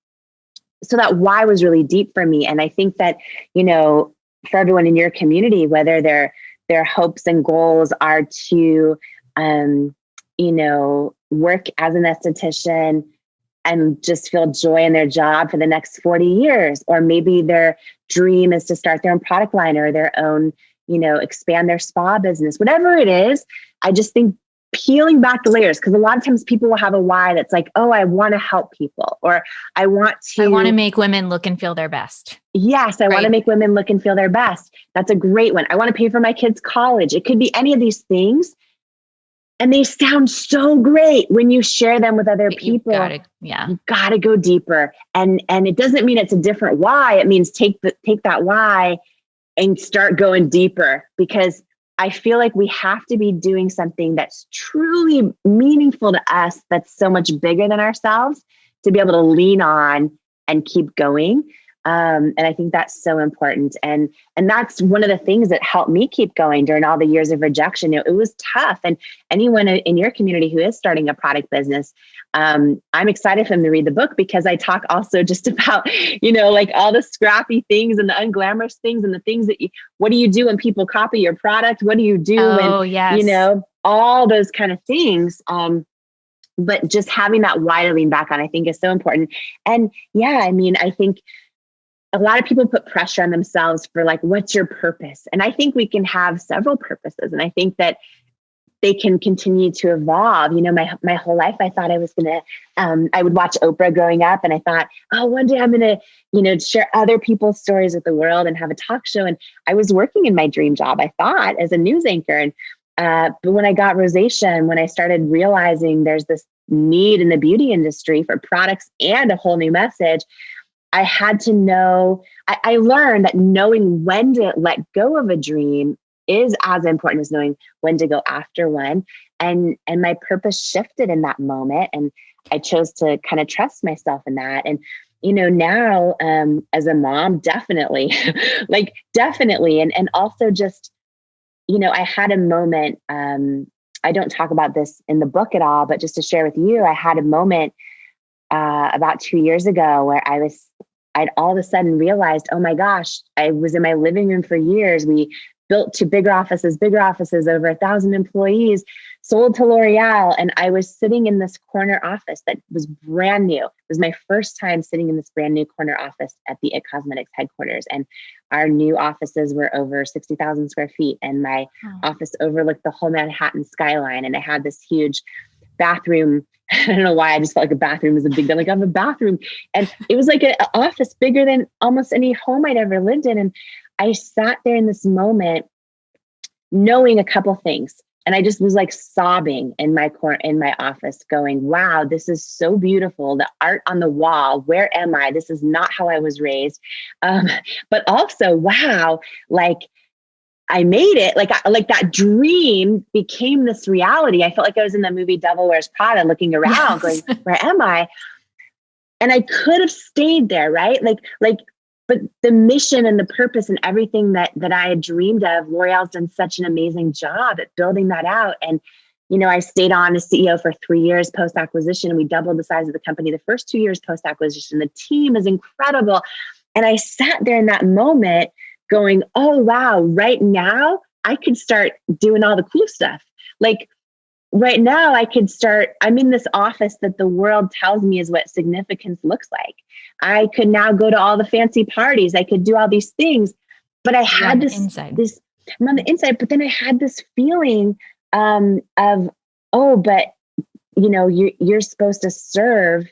so that why was really deep for me. And I think that, for everyone in your community, whether their hopes and goals are to, work as an esthetician and just feel joy in their job for the next 40 years, or maybe their dream is to start their own product line or their own, expand their spa business, whatever it is. I just think peeling back the layers, because a lot of times people will have a why that's like, oh, I want to help people, or I want to make women look and feel their best. Yes, I want to make women look and feel their best. That's a great one. I want to pay for my kids' college. It could be any of these things. And they sound so great when you share them with other people. You gotta go deeper. And it doesn't mean it's a different why. It means take that why and start going deeper, because I feel like we have to be doing something that's truly meaningful to us, that's so much bigger than ourselves, to be able to lean on and keep going. And I think that's so important. And that's one of the things that helped me keep going during all the years of rejection. It was tough. And anyone in your community who is starting a product business, I'm excited for them to read the book, because I talk also just about, like all the scrappy things and the unglamorous things and the things that what do you do when people copy your product? What do you do when, all those kind of things. But just having that why to lean back on, I think, is so important. And I think a lot of people put pressure on themselves for like, what's your purpose? And I think we can have several purposes. And I think that they can continue to evolve. My whole life, I thought I was going to, I would watch Oprah growing up, and I thought, oh, one day I'm going to, share other people's stories with the world and have a talk show. And I was working in my dream job, I thought, as a news anchor. But when I got rosacea, and when I started realizing there's this need in the beauty industry for products and a whole new message, I had to know, I learned that knowing when to let go of a dream is as important as knowing when to go after one. And my purpose shifted in that moment. And I chose to kind of trust myself in that. And, now as a mom, definitely, definitely. And also just, I had a moment, I don't talk about this in the book at all, but just to share with you, I had a moment about 2 years ago where I'd all of a sudden realized, oh my gosh, I was in my living room for years. We built to bigger offices, over 1,000 employees, sold to L'Oreal. And I was sitting in this corner office that was brand new. It was my first time sitting in this brand new corner office at the It Cosmetics headquarters. And our new offices were over 60,000 square feet. And my office overlooked the whole Manhattan skyline. And I had this huge bathroom. I don't know why I just felt like a bathroom was a big deal. Like I have a bathroom. And it was like an office bigger than almost any home I'd ever lived in. And I sat there in this moment knowing a couple things. And I just was like sobbing in my office going, wow, this is so beautiful. The art on the wall. Where am I? This is not how I was raised. But also, wow, like I made it. Like that dream became this reality. I felt like I was in the movie Devil Wears Prada looking around going, where am I? And I could have stayed there, right? But the mission and the purpose and everything that I had dreamed of, L'Oreal's done such an amazing job at building that out. And, I stayed on as CEO for 3 years post-acquisition, and we doubled the size of the company the first 2 years post-acquisition. The team is incredible. And I sat there in that moment going, oh, wow, right now I could start doing all the cool stuff. Like right now I'm in this office that the world tells me is what significance looks like. I could now go to all the fancy parties. I could do all these things, but I had I'm on the inside, but then I had this feeling of, oh, but you're supposed to serve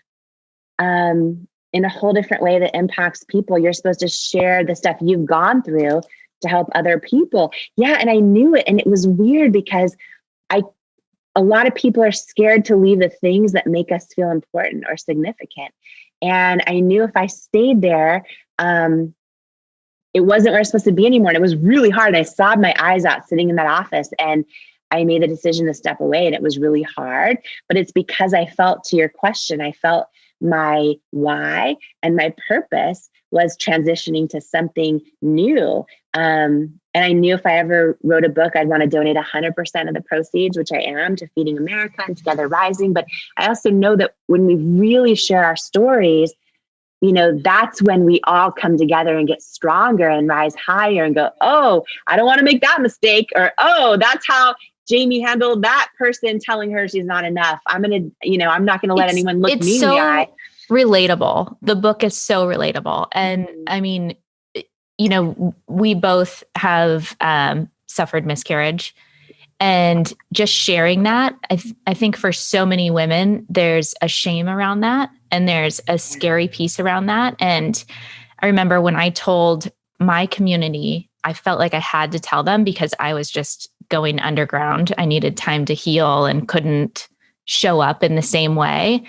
in a whole different way that impacts people. You're supposed to share the stuff you've gone through to help other people. Yeah. And I knew it. And it was weird because a lot of people are scared to leave the things that make us feel important or significant. And I knew if I stayed there, it wasn't where I was supposed to be anymore. And it was really hard. And I sobbed my eyes out sitting in that office, and I made the decision to step away, and it was really hard, but it's because I felt, to your question, I felt my why and my purpose was transitioning to something new. And I knew if I ever wrote a book, I'd want to donate 100% of the proceeds, which I am, to Feeding America and Together Rising. But I also know that when we really share our stories, that's when we all come together and get stronger and rise higher and go, oh, I don't want to make that mistake. Or, oh, that's how Jamie handled that person telling her she's not enough. I'm not going to let anyone look me in the eye. Relatable. The book is so relatable. And I mean, we both have suffered miscarriage, and just sharing that, I think for so many women, there's a shame around that. And there's a scary piece around that. And I remember when I told my community, I felt like I had to tell them because I was just going underground. I needed time to heal and couldn't show up in the same way.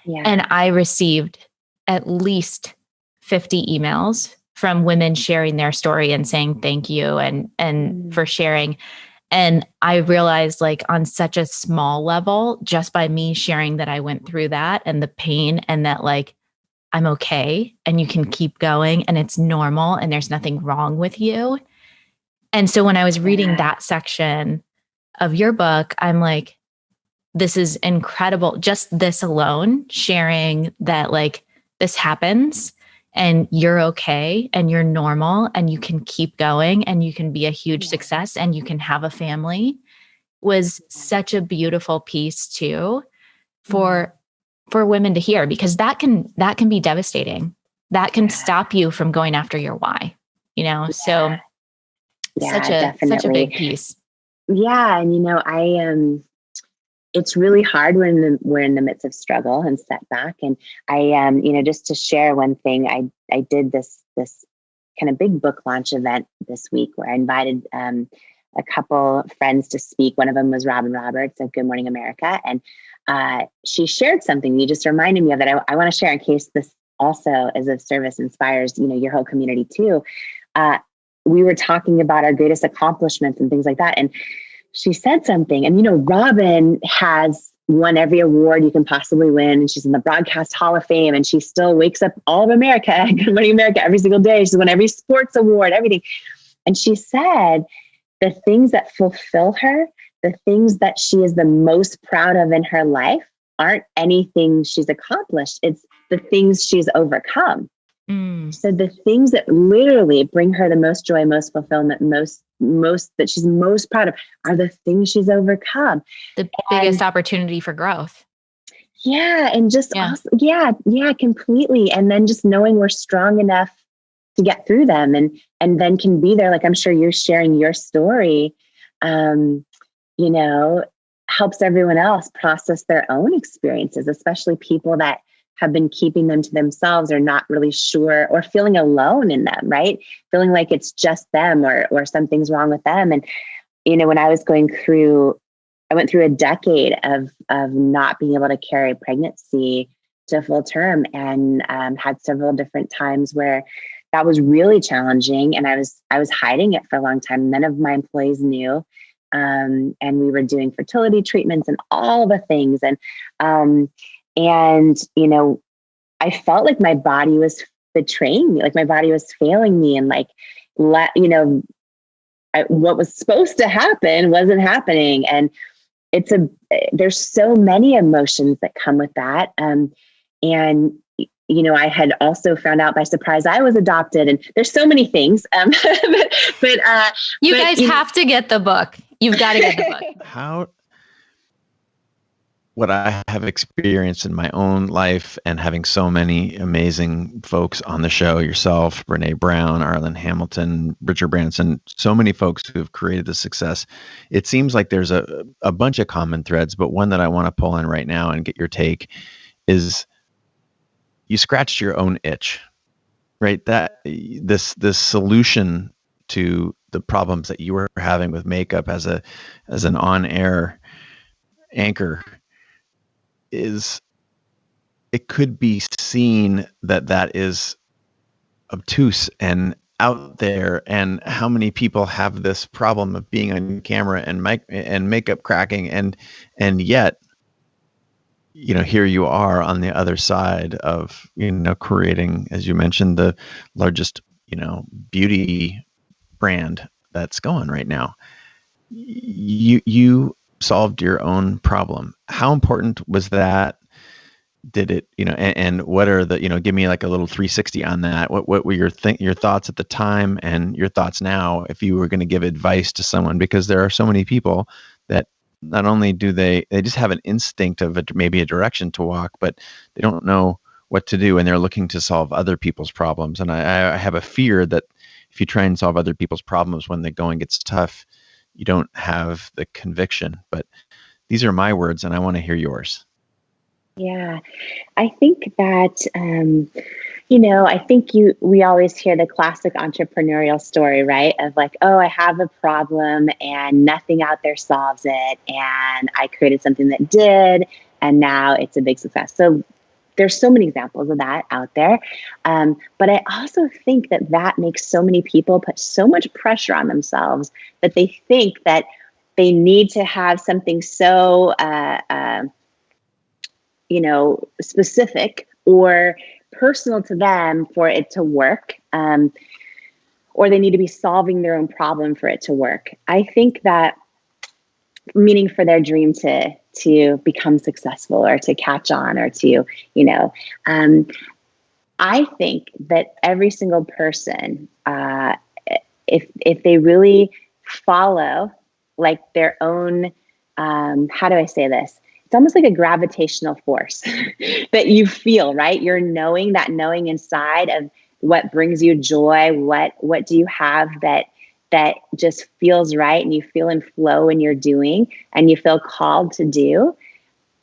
Yeah. And I received at least 50 emails from women sharing their story and saying thank you and for sharing. And I realized, like, on such a small level, just by me sharing that I went through that and the pain, and that, like, I'm okay and you can keep going and it's normal and there's nothing wrong with you. And so when I was reading that section of your book, I'm like, this is incredible. Just this alone, sharing that, like, this happens and you're okay and you're normal and you can keep going and you can be a huge success and you can have a family, was such a beautiful piece too for women to hear, because that can be devastating. That can stop you from going after your why, so such a big piece. Yeah. And it's really hard when we're in the midst of struggle and setback. And I, just to share one thing, I did this kind of big book launch event this week where I invited a couple friends to speak. One of them was Robin Roberts of Good Morning America. And she shared something. You just reminded me of that. I want to share in case this also as of service inspires, your whole community too. We were talking about our greatest accomplishments and things like that. And she said something, and Robin has won every award you can possibly win, and she's in the Broadcast Hall of Fame, and she still wakes up all of America, Good Morning America, every single day. She's won every sports award, everything. And she said the things that fulfill her, the things that she is the most proud of in her life, aren't anything she's accomplished. It's the things she's overcome. So the things that literally bring her the most joy, most fulfillment, most she's most proud of are the things she's overcome. The biggest opportunity for growth. Yeah. And just also, yeah, completely. And then just knowing we're strong enough to get through them and then can be there. Like, I'm sure you're sharing your story, you know, helps everyone else process their own experiences, especially people that have been keeping them to themselves or not really sure or feeling alone in them, right? Feeling like it's just them or something's wrong with them. And, you know, when I was I went through a decade of not being able to carry pregnancy to full term and had several different times where that was really challenging. And I was hiding it for a long time. None of my employees knew. And we were doing fertility treatments and all the things. And, you know, I felt like my body was betraying me, like my body was failing me and like, you know, what was supposed to happen wasn't happening. And there's so many emotions that come with that. And, you know, I had also found out by surprise I was adopted, and there's so many things. But you guys have to get the book. You've got to get the book. What I have experienced in my own life and having so many amazing folks on the show, yourself, Brene Brown, Arlen Hamilton, Richard Branson, so many folks who have created the success. It seems like there's a bunch of common threads, but one that I want to pull in right now and get your take is you scratched your own itch, right? That this solution to the problems that you were having with makeup as an on-air anchor it could be seen that is obtuse and out there, and how many people have this problem of being on camera and makeup cracking, and yet, you know, here you are on the other side of, you know, creating, as you mentioned, the largest, you know, beauty brand that's going right now. You solved your own problem. How important was that? Did it, you know, and what are the, you know, give me like a little 360 on that. What were your thoughts at the time and your thoughts now if you were going to give advice to someone? Because there are so many people that not only do they just have an instinct of maybe a direction to walk, but they don't know what to do, and they're looking to solve other people's problems. And I have a fear that if you try and solve other people's problems when the going gets tough, you don't have the conviction. But these are my words, and I want to hear yours. Yeah, I think that, you know, I think we always hear the classic entrepreneurial story, right? Of like, oh, I have a problem and nothing out there solves it. And I created something that did, and now it's a big success. So there's so many examples of that out there. But I also think that makes so many people put so much pressure on themselves that they think that they need to have something so, you know, specific or personal to them for it to work, or they need to be solving their own problem for it to work. I think that, meaning for their dream to become successful or to catch on or to, you know, I think that every single person, if they really follow like their own, how do I say this? It's almost like a gravitational force that you feel, right? You're knowing inside of what brings you joy. What do you have that just feels right, and you feel in flow in your doing, and you feel called to do?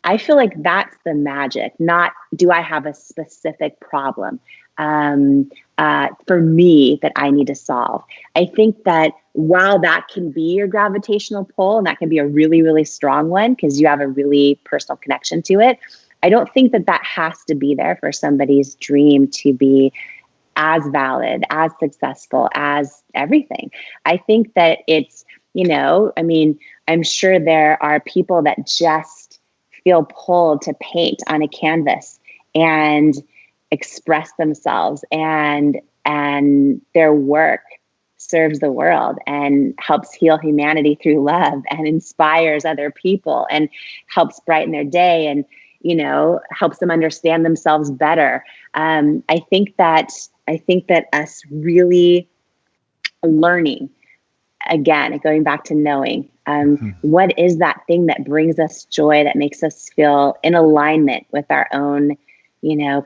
I feel like that's the magic, not do I have a specific problem for me that I need to solve. I think that while that can be your gravitational pull, and that can be a really, really strong one because you have a really personal connection to it, I don't think that has to be there for somebody's dream to be as valid, as successful, as everything. I think that it's, you know, I mean, I'm sure there are people that just feel pulled to paint on a canvas and express themselves, and their work serves the world and helps heal humanity through love and inspires other people and helps brighten their day and, you know, helps them understand themselves better. I think that us really learning again, going back to knowing, what is that thing that brings us joy, that makes us feel in alignment with our own,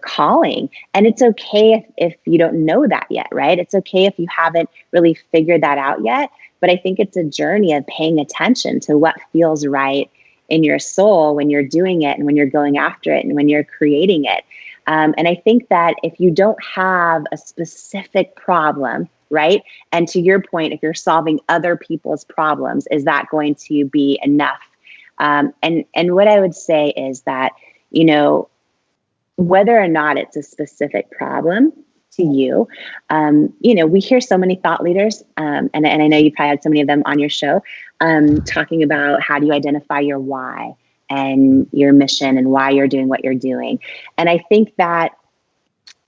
calling. And it's okay if you don't know that yet, right? It's okay if you haven't really figured that out yet. But I think it's a journey of paying attention to what feels right in your soul when you're doing it and when you're going after it and when you're creating it. And I think that if you don't have a specific problem, right? And to your point, if you're solving other people's problems, is that going to be enough? And what I would say is that, whether or not it's a specific problem to you, we hear so many thought leaders, and I know you probably had so many of them on your show, talking about how do you identify your why and your mission and why you're doing what you're doing. And I think that,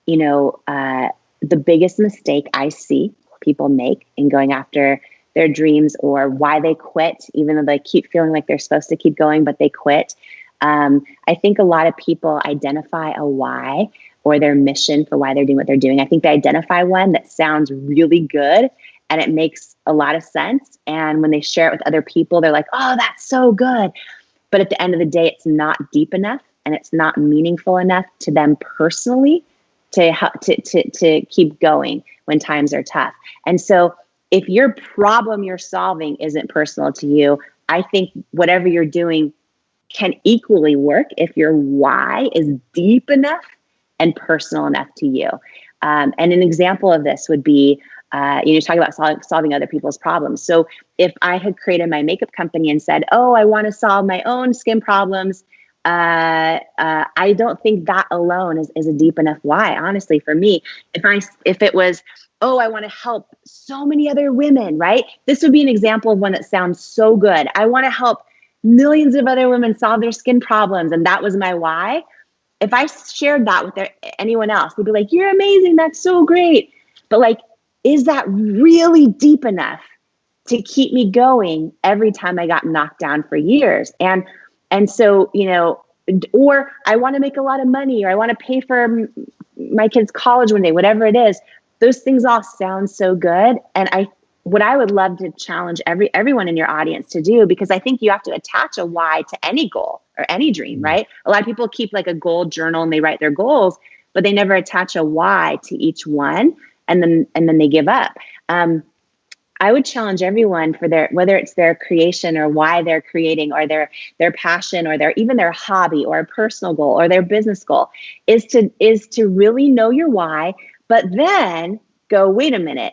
the biggest mistake I see people make in going after their dreams, or why they quit, even though they keep feeling like they're supposed to keep going, but they quit. I think a lot of people identify a why or their mission for why they're doing what they're doing. I think they identify one that sounds really good and it makes a lot of sense. And when they share it with other people, they're like, oh, that's so good. But at the end of the day, it's not deep enough and it's not meaningful enough to them personally to keep going when times are tough. And so if your problem you're solving isn't personal to you, I think whatever you're doing can equally work if your why is deep enough and personal enough to you. And an example of this would be, talking about solving other people's problems. So if I had created my makeup company and said, oh, I want to solve my own skin problems, I don't think that alone is a deep enough why, honestly, for me. If it was, oh, I want to help so many other women, right? This would be an example of one that sounds so good. I want to help millions of other women solve their skin problems. And that was my why. If I shared that with anyone else, they'd be like, you're amazing. That's so great. But is that really deep enough to keep me going every time I got knocked down for years? And so, or I want to make a lot of money, or I want to pay for my kids' college one day, whatever it is. Those things all sound so good. And what I would love to challenge everyone in your audience to do, because I think you have to attach a why to any goal or any dream, right? A lot of people keep like a goal journal and they write their goals, but they never attach a why to each one, and then they give up. I would challenge everyone for whether it's their creation or why they're creating, or their passion, or even their hobby or a personal goal or their business goal, is to really know your why, but then go, wait a minute.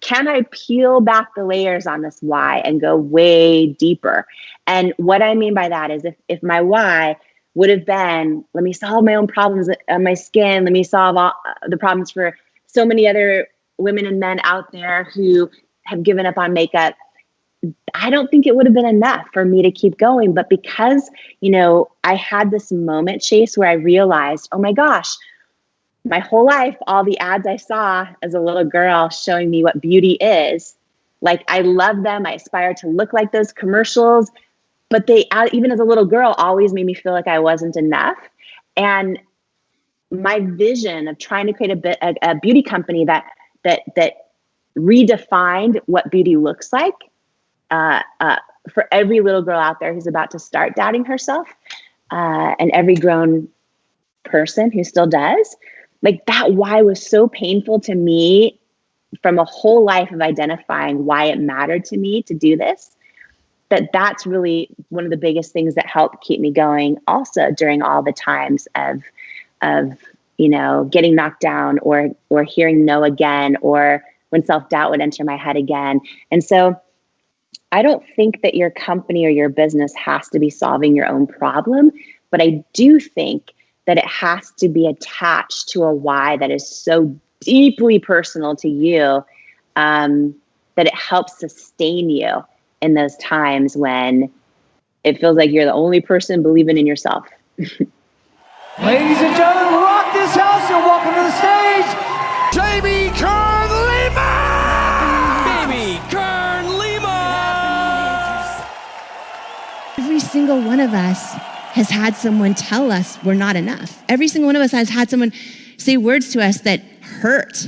Can I peel back the layers on this why and go way deeper? And what I mean by that is if my why would have been, let me solve my own problems on my skin, let me solve all the problems for so many other women and men out there who have given up on makeup, I don't think it would have been enough for me to keep going. But because, I had this moment, Chase, where I realized, oh my gosh, my whole life, all the ads I saw as a little girl showing me what beauty is, I love them. I aspire to look like those commercials, but they, even as a little girl, always made me feel like I wasn't enough. And my vision of trying to create a beauty company that redefined what beauty looks like for every little girl out there who's about to start doubting herself, and every grown person who still does. That why was so painful to me from a whole life of identifying why it mattered to me to do this, that's really one of the biggest things that helped keep me going also during all the times of getting knocked down or hearing no again, or when self-doubt would enter my head again. And so I don't think that your company or your business has to be solving your own problem, but I do think that it has to be attached to a why that is so deeply personal to you, that it helps sustain you in those times when it feels like you're the only person believing in yourself. Ladies and gentlemen, rock this house and welcome to the stage, Jamie Kern Lima! Jamie Kern Lima! Every single one of us has had someone tell us we're not enough. Every single one of us has had someone say words to us that hurt.